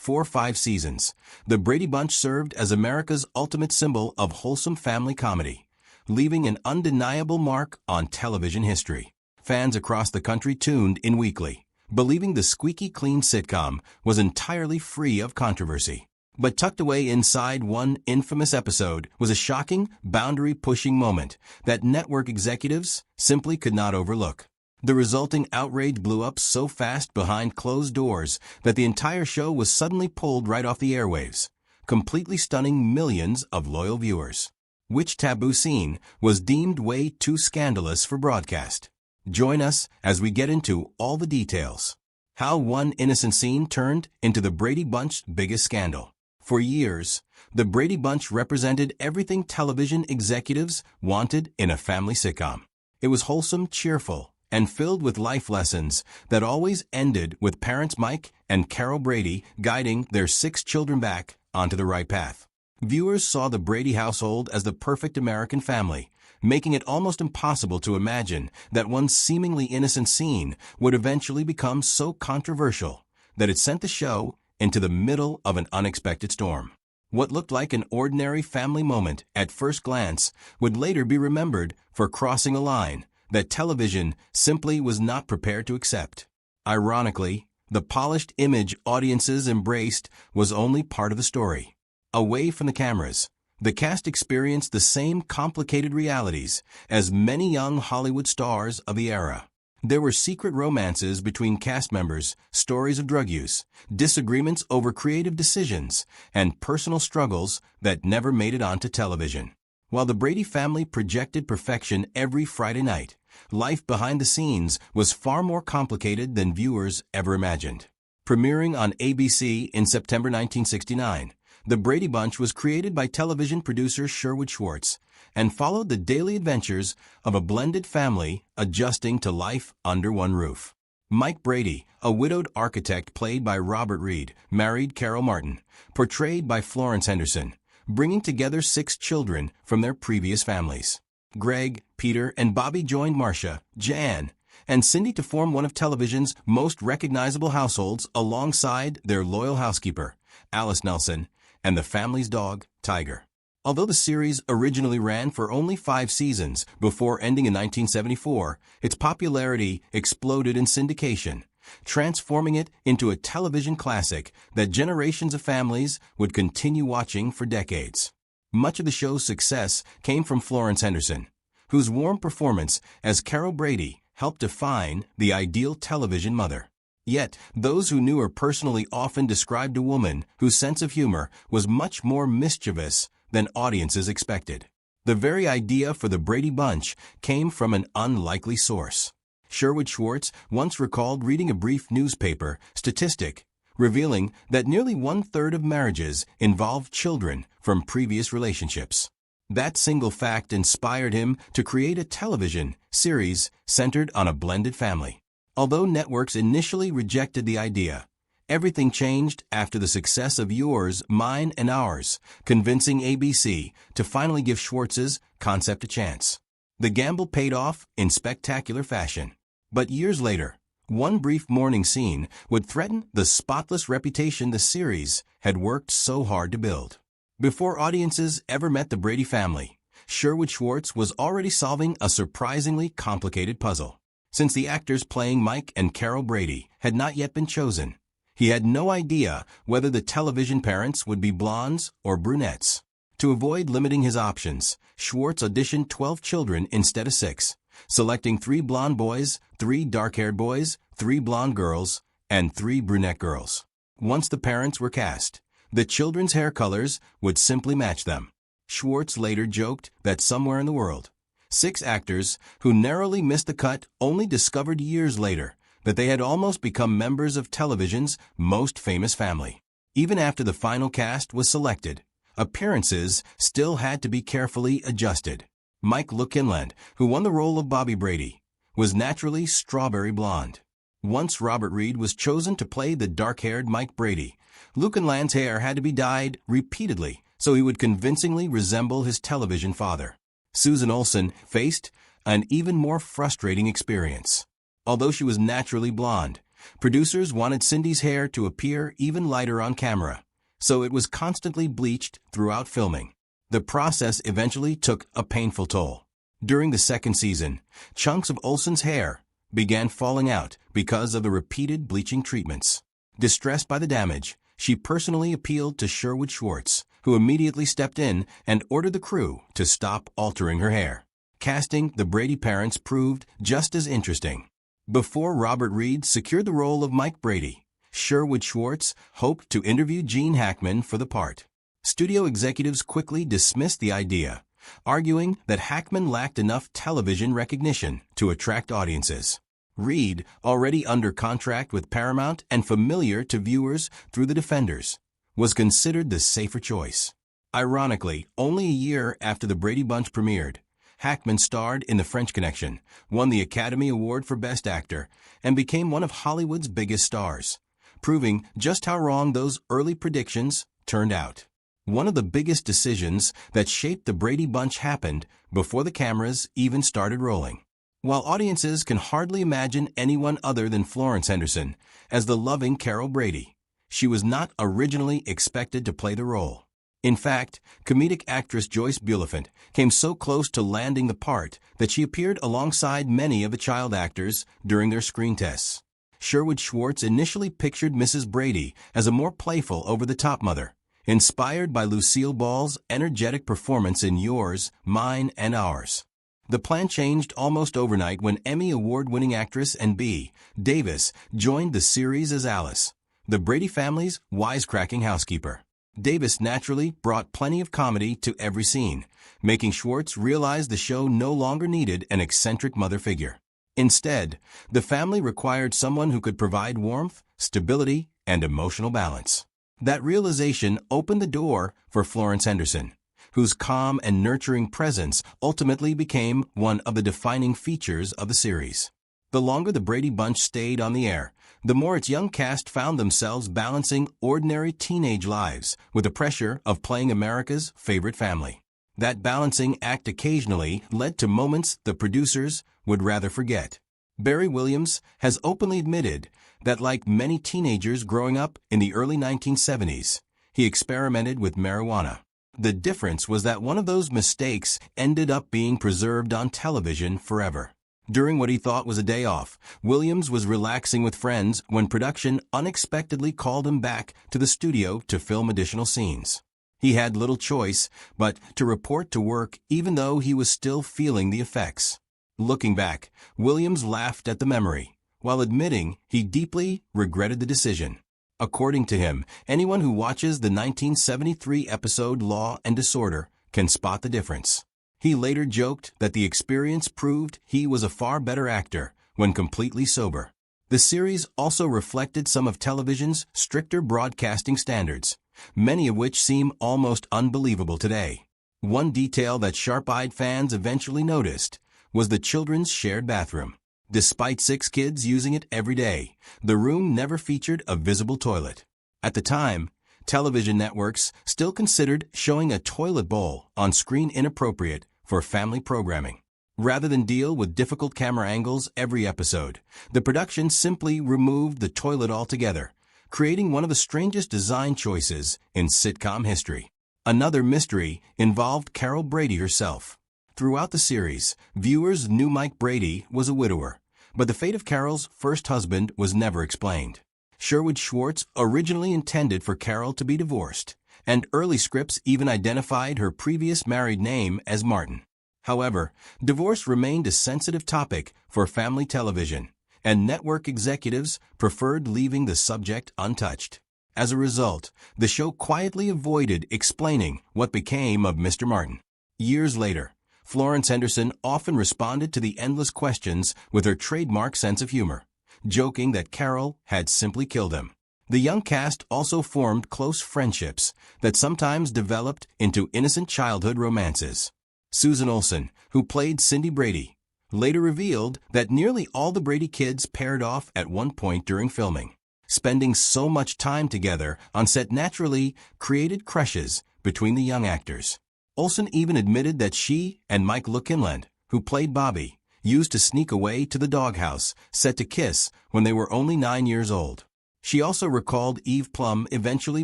For 5 seasons, the Brady Bunch served as America's ultimate symbol of wholesome family comedy, leaving an undeniable mark on television history. Fans across the country tuned in weekly, believing the squeaky clean sitcom was entirely free of controversy. But tucked away inside one infamous episode was a shocking, boundary-pushing moment that network executives simply could not overlook. The resulting outrage blew up so fast behind closed doors that the entire show was suddenly pulled right off the airwaves, completely stunning millions of loyal viewers. Which taboo scene was deemed way too scandalous for broadcast? Join us as we get into all the details. How one innocent scene turned into the Brady Bunch's biggest scandal. For years, the Brady Bunch represented everything television executives wanted in a family sitcom. It was wholesome, cheerful, and filled with life lessons that always ended with parents Mike and Carol Brady guiding their 6 children back onto the right path. Viewers saw the Brady household as the perfect American family, making it almost impossible to imagine that one seemingly innocent scene would eventually become so controversial that it sent the show into the middle of an unexpected storm. What looked like an ordinary family moment at first glance would later be remembered for crossing a line that television simply was not prepared to accept. Ironically, the polished image audiences embraced was only part of the story. Away from the cameras, the cast experienced the same complicated realities as many young Hollywood stars of the era. There were secret romances between cast members, stories of drug use, disagreements over creative decisions, and personal struggles that never made it onto television. While the Brady family projected perfection every Friday night, life behind the scenes was far more complicated than viewers ever imagined. Premiering on ABC in September 1969, The Brady Bunch was created by television producer Sherwood Schwartz and followed the daily adventures of a blended family adjusting to life under one roof. Mike Brady, a widowed architect played by Robert Reed, married Carol Martin, portrayed by Florence Henderson, bringing together 6 children from their previous families. Greg, Peter, and Bobby joined Marcia, Jan, and Cindy to form one of television's most recognizable households alongside their loyal housekeeper, Alice Nelson, and the family's dog, Tiger. Although the series originally ran for only 5 seasons before ending in 1974, its popularity exploded in syndication, transforming it into a television classic that generations of families would continue watching for decades. Much of the show's success came from Florence Henderson, whose warm performance as Carol Brady helped define the ideal television mother. Yet, those who knew her personally often described a woman whose sense of humor was much more mischievous than audiences expected. The very idea for the Brady Bunch came from an unlikely source. Sherwood Schwartz once recalled reading a brief newspaper statistic revealing that nearly 1/3 of marriages involved children from previous relationships. That single fact inspired him to create a television series centered on a blended family. Although networks initially rejected the idea, everything changed after the success of Yours, Mine, and Ours, convincing ABC to finally give Schwartz's concept a chance. The gamble paid off in spectacular fashion. But years later, one brief morning scene would threaten the spotless reputation the series had worked so hard to build. Before audiences ever met the Brady family, Sherwood Schwartz was already solving a surprisingly complicated puzzle. Since the actors playing Mike and Carol Brady had not yet been chosen, he had no idea whether the television parents would be blondes or brunettes. To avoid limiting his options, Schwartz auditioned 12 children instead of 6, selecting 3 blonde boys, 3 dark-haired boys, 3 blonde girls, and 3 brunette girls. Once the parents were cast, the children's hair colors would simply match them. Schwartz later joked that somewhere in the world, 6 actors who narrowly missed the cut only discovered years later that they had almost become members of television's most famous family. Even after the final cast was selected, appearances still had to be carefully adjusted. Mike Lukinland, who won the role of Bobby Brady, was naturally strawberry blonde. Once Robert Reed was chosen to play the dark-haired Mike Brady, Lukinland's hair had to be dyed repeatedly so he would convincingly resemble his television father. Susan Olsen faced an even more frustrating experience. Although she was naturally blonde, Producers wanted Cindy's hair to appear even lighter on camera, so it was constantly bleached throughout filming. The process eventually took a painful toll. During the second season, chunks of Olsen's hair began falling out because of the repeated bleaching treatments. Distressed by the damage, she personally appealed to Sherwood Schwartz, who immediately stepped in and ordered the crew to stop altering her hair. Casting the Brady parents proved just as interesting. Before Robert Reed secured the role of Mike Brady, Sherwood Schwartz hoped to interview Gene Hackman for the part. Studio executives quickly dismissed the idea, arguing that Hackman lacked enough television recognition to attract audiences. Reed, already under contract with Paramount and familiar to viewers through The Defenders, was considered the safer choice. Ironically, only a year after the Brady Bunch premiered, Hackman starred in The French Connection, won the Academy Award for Best Actor, and became one of Hollywood's biggest stars, proving just how wrong those early predictions turned out. One of the biggest decisions that shaped the Brady Bunch happened before the cameras even started rolling. While audiences can hardly imagine anyone other than Florence Henderson as the loving Carol Brady, she was not originally expected to play the role. In fact, comedic actress Joyce Bulifant came so close to landing the part that she appeared alongside many of the child actors during their screen tests. Sherwood Schwartz initially pictured Mrs. Brady as a more playful, over-the-top mother, inspired by Lucille Ball's energetic performance in Yours, Mine, and Ours. The plan changed almost overnight when Emmy Award-winning actress and Bette Davis joined the series as Alice, the Brady family's wisecracking housekeeper. Davis naturally brought plenty of comedy to every scene, making Schwartz realize the show no longer needed an eccentric mother figure. Instead, the family required someone who could provide warmth, stability, and emotional balance. That realization opened the door for Florence Henderson, whose calm and nurturing presence ultimately became one of the defining features of the series. The longer the Brady Bunch stayed on the air, the more its young cast found themselves balancing ordinary teenage lives with the pressure of playing America's favorite family. That balancing act occasionally led to moments the producers would rather forget. Barry Williams has openly admitted that, like many teenagers growing up in the early 1970s, he experimented with marijuana. The difference was that one of those mistakes ended up being preserved on television forever. During what he thought was a day off, Williams was relaxing with friends when production unexpectedly called him back to the studio to film additional scenes. He had little choice but to report to work even though he was still feeling the effects. Looking back, Williams laughed at the memory, while admitting he deeply regretted the decision. According to him, anyone who watches the 1973 episode Law and Disorder can spot the difference. He later joked that the experience proved he was a far better actor when completely sober. The series also reflected some of television's stricter broadcasting standards, many of which seem almost unbelievable today. One detail that sharp-eyed fans eventually noticed was the children's shared bathroom. Despite 6 kids using it every day, the room never featured a visible toilet. At the time, television networks still considered showing a toilet bowl on screen inappropriate for family programming. Rather than deal with difficult camera angles every episode, the production simply removed the toilet altogether, creating one of the strangest design choices in sitcom history. Another mystery involved Carol Brady herself. Throughout the series, viewers knew Mike Brady was a widower, but the fate of Carol's first husband was never explained. Sherwood Schwartz originally intended for Carol to be divorced, and early scripts even identified her previous married name as Martin. However, divorce remained a sensitive topic for family television, and network executives preferred leaving the subject untouched. As a result, the show quietly avoided explaining what became of Mr. Martin. Years later, Florence Henderson often responded to the endless questions with her trademark sense of humor, joking that Carol had simply killed him. The young cast also formed close friendships that sometimes developed into innocent childhood romances. Susan Olsen, who played Cindy Brady, later revealed that nearly all the Brady kids paired off at one point during filming. Spending so much time together on set naturally created crushes between the young actors. Olsen even admitted that she and Mike Kinland, who played Bobby, used to sneak away to the doghouse, set to kiss when they were only 9 years old. She also recalled Eve Plum eventually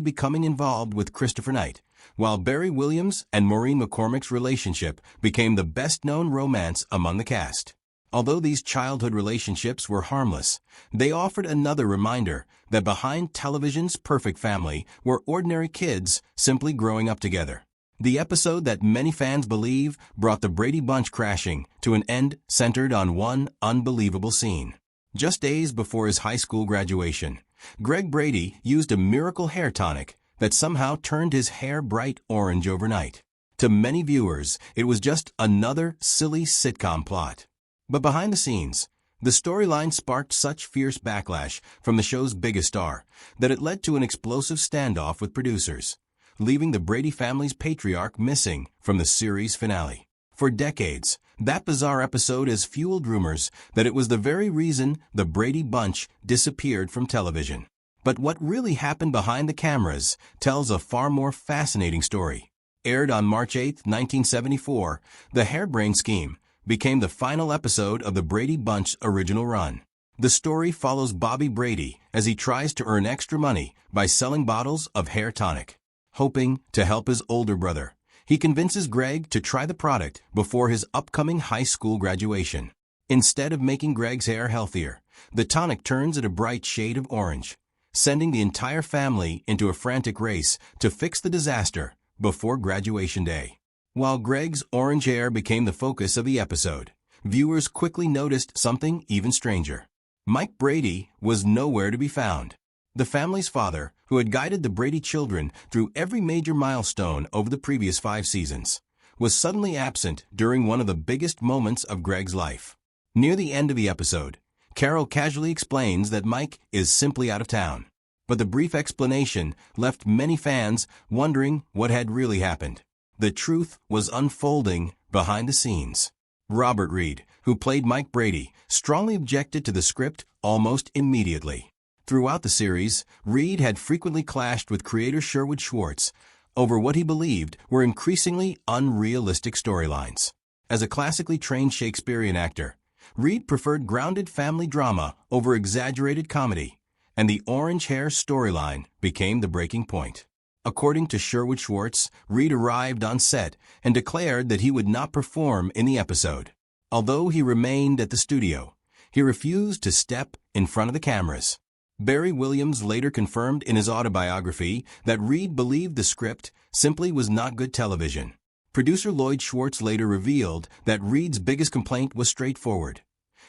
becoming involved with Christopher Knight, while Barry Williams and Maureen McCormick's relationship became the best-known romance among the cast. Although these childhood relationships were harmless, they offered another reminder that behind television's perfect family were ordinary kids simply growing up together. The episode that many fans believe brought the Brady Bunch crashing to an end centered on one unbelievable scene. Just days before his high school graduation, Greg Brady used a miracle hair tonic that somehow turned his hair bright orange overnight. To many viewers, it was just another silly sitcom plot. But behind the scenes, the storyline sparked such fierce backlash from the show's biggest star that it led to an explosive standoff with producers, leaving the Brady family's patriarch missing from the series finale. For decades, that bizarre episode has fueled rumors that it was the very reason the Brady Bunch disappeared from television. But what really happened behind the cameras tells a far more fascinating story. Aired on March 8, 1974, The Harebrained Scheme became the final episode of the Brady Bunch's original run. The story follows Bobby Brady as he tries to earn extra money by selling bottles of hair tonic. Hoping to help his older brother, he convinces Greg to try the product before his upcoming high school graduation. Instead of making Greg's hair healthier, the tonic turns it a bright shade of orange, sending the entire family into a frantic race to fix the disaster before graduation day. While Greg's orange hair became the focus of the episode, viewers quickly noticed something even stranger. Mike Brady was nowhere to be found. The family's father, who had guided the Brady children through every major milestone over the previous 5 seasons, was suddenly absent during one of the biggest moments of Greg's life. Near the end of the episode, Carol casually explains that Mike is simply out of town. But the brief explanation left many fans wondering what had really happened. The truth was unfolding behind the scenes. Robert Reed, who played Mike Brady, strongly objected to the script almost immediately. Throughout the series, Reed had frequently clashed with creator Sherwood Schwartz over what he believed were increasingly unrealistic storylines. As a classically trained Shakespearean actor, Reed preferred grounded family drama over exaggerated comedy, and the orange hair storyline became the breaking point. According to Sherwood Schwartz, Reed arrived on set and declared that he would not perform in the episode. Although he remained at the studio, he refused to step in front of the cameras. Barry Williams later confirmed in his autobiography that Reed believed the script simply was not good television. Producer Lloyd Schwartz later revealed that Reed's biggest complaint was straightforward.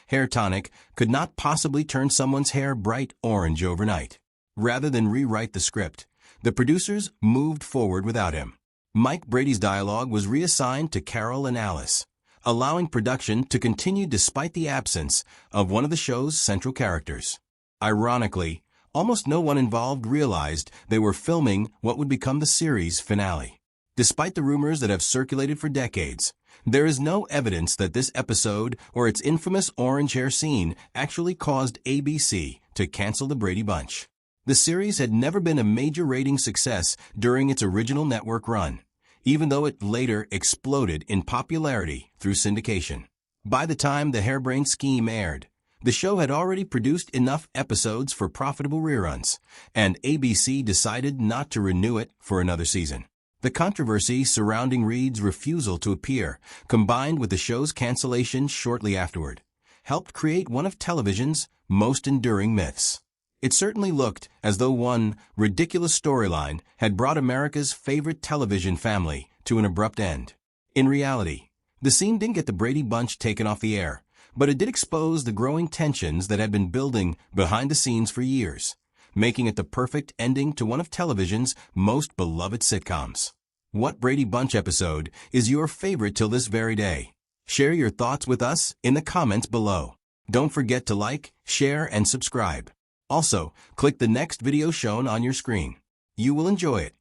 Hair tonic could not possibly turn someone's hair bright orange overnight. Rather than rewrite the script, the producers moved forward without him. Mike Brady's dialogue was reassigned to Carol and Alice, allowing production to continue despite the absence of one of the show's central characters. Ironically, almost no one involved realized they were filming what would become the series finale. Despite the rumors that have circulated for decades, there is no evidence that this episode or its infamous orange hair scene actually caused ABC to cancel the Brady Bunch. The series had never been a major rating success during its original network run, even though it later exploded in popularity through syndication. By the time The Harebrained Scheme aired, the show had already produced enough episodes for profitable reruns, and ABC decided not to renew it for another season. The controversy surrounding Reed's refusal to appear, combined with the show's cancellation shortly afterward, helped create one of television's most enduring myths. It certainly looked as though one ridiculous storyline had brought America's favorite television family to an abrupt end. In reality, the scene didn't get the Brady Bunch taken off the air, but it did expose the growing tensions that had been building behind the scenes for years, making it the perfect ending to one of television's most beloved sitcoms. What Brady Bunch episode is your favorite till this very day? Share your thoughts with us in the comments below. Don't forget to like, share, and subscribe. Also, click the next video shown on your screen. You will enjoy it.